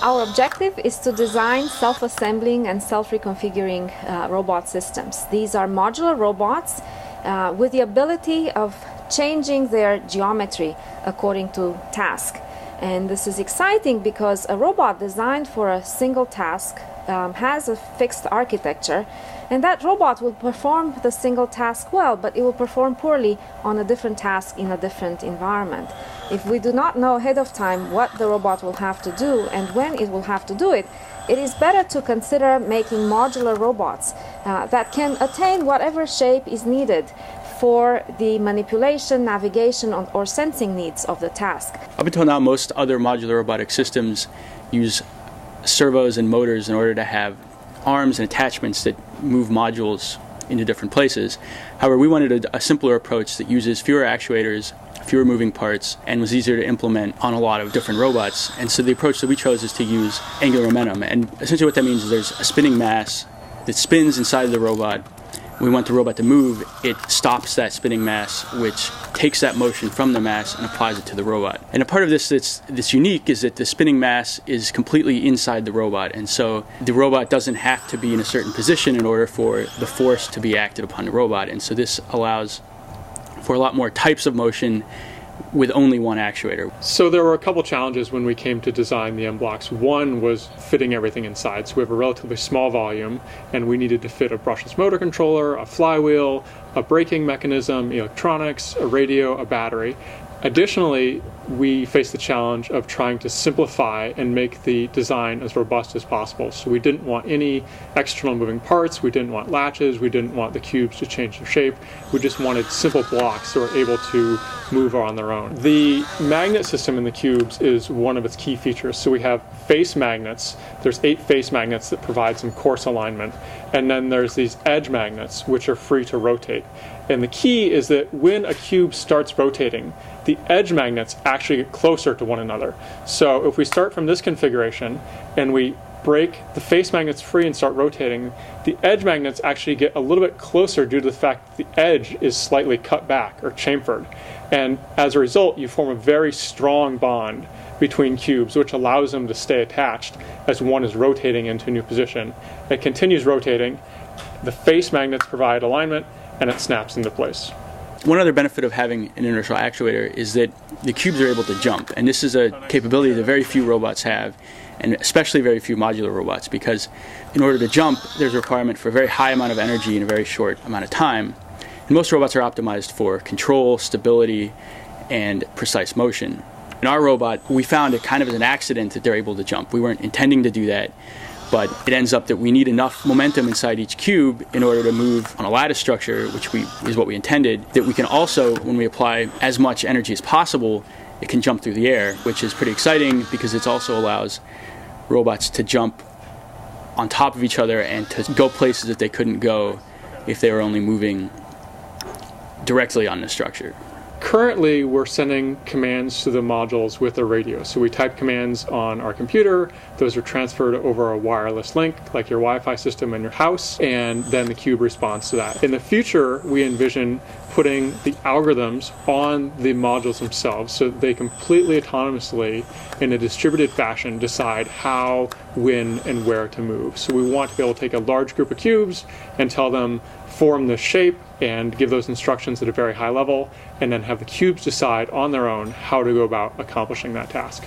Our objective is to design self-assembling and self-reconfiguring robot systems. These are modular robots with the ability of changing their geometry according to task. And this is exciting because a robot designed for a single task has a fixed architecture, and that robot will perform the single task well, but it will perform poorly on a different task in a different environment. If we do not know ahead of time what the robot will have to do and when it will have to do it, it is better to consider making modular robots that can attain whatever shape is needed for the manipulation, navigation, or sensing needs of the task. Up until now, most other modular robotic systems use servos and motors in order to have arms and attachments that move modules into different places. However, we wanted a simpler approach that uses fewer actuators, fewer moving parts, and was easier to implement on a lot of different robots. And so the approach that we chose is to use angular momentum. And essentially what that means is there's a spinning mass that spins inside of the robot. We want the robot to move, it stops that spinning mass, which takes that motion from the mass and applies it to the robot. And a part of this that's unique is that the spinning mass is completely inside the robot, and so the robot doesn't have to be in a certain position in order for the force to be acted upon the robot. And so this allows for a lot more types of motion with only one actuator. So there were a couple challenges when we came to design the M-Blocks. One was fitting everything inside. So we have a relatively small volume, and we needed to fit a brushless motor controller, a flywheel, a braking mechanism, electronics, a radio, a battery. Additionally, we faced the challenge of trying to simplify and make the design as robust as possible. So we didn't want any external moving parts, we didn't want latches, we didn't want the cubes to change their shape. We just wanted simple blocks that were able to move on their own. The magnet system in the cubes is one of its key features. So we have face magnets. There's 8 face magnets that provide some coarse alignment. And then there's these edge magnets, which are free to rotate. And the key is that when a cube starts rotating, the edge magnets actually get closer to one another. So if we start from this configuration and we break the face magnets free and start rotating, the edge magnets actually get a little bit closer due to the fact that the edge is slightly cut back or chamfered. And as a result, you form a very strong bond between cubes, which allows them to stay attached as one is rotating into a new position. It continues rotating, the face magnets provide alignment, and it snaps into place. One other benefit of having an inertial actuator is that the cubes are able to jump, and this is a capability that very few robots have, and especially very few modular robots, because in order to jump, there's a requirement for a very high amount of energy in a very short amount of time. And most robots are optimized for control, stability, and precise motion. In our robot, we found it kind of as an accident that they're able to jump. We weren't intending to do that, but it ends up that we need enough momentum inside each cube in order to move on a lattice structure, which is what we intended, that we can also, when we apply as much energy as possible, it can jump through the air, which is pretty exciting because it also allows robots to jump on top of each other and to go places that they couldn't go if they were only moving directly on the structure. Currently, we're sending commands to the modules with a radio. So we type commands on our computer, those are transferred over a wireless link, like your Wi-Fi system in your house, and then the cube responds to that. In the future, we envision putting the algorithms on the modules themselves so that they completely autonomously, in a distributed fashion, decide how, when, and where to move. So we want to be able to take a large group of cubes and tell them, form this shape, and give those instructions at a very high level, and then have the cubes decide on their own how to go about accomplishing that task.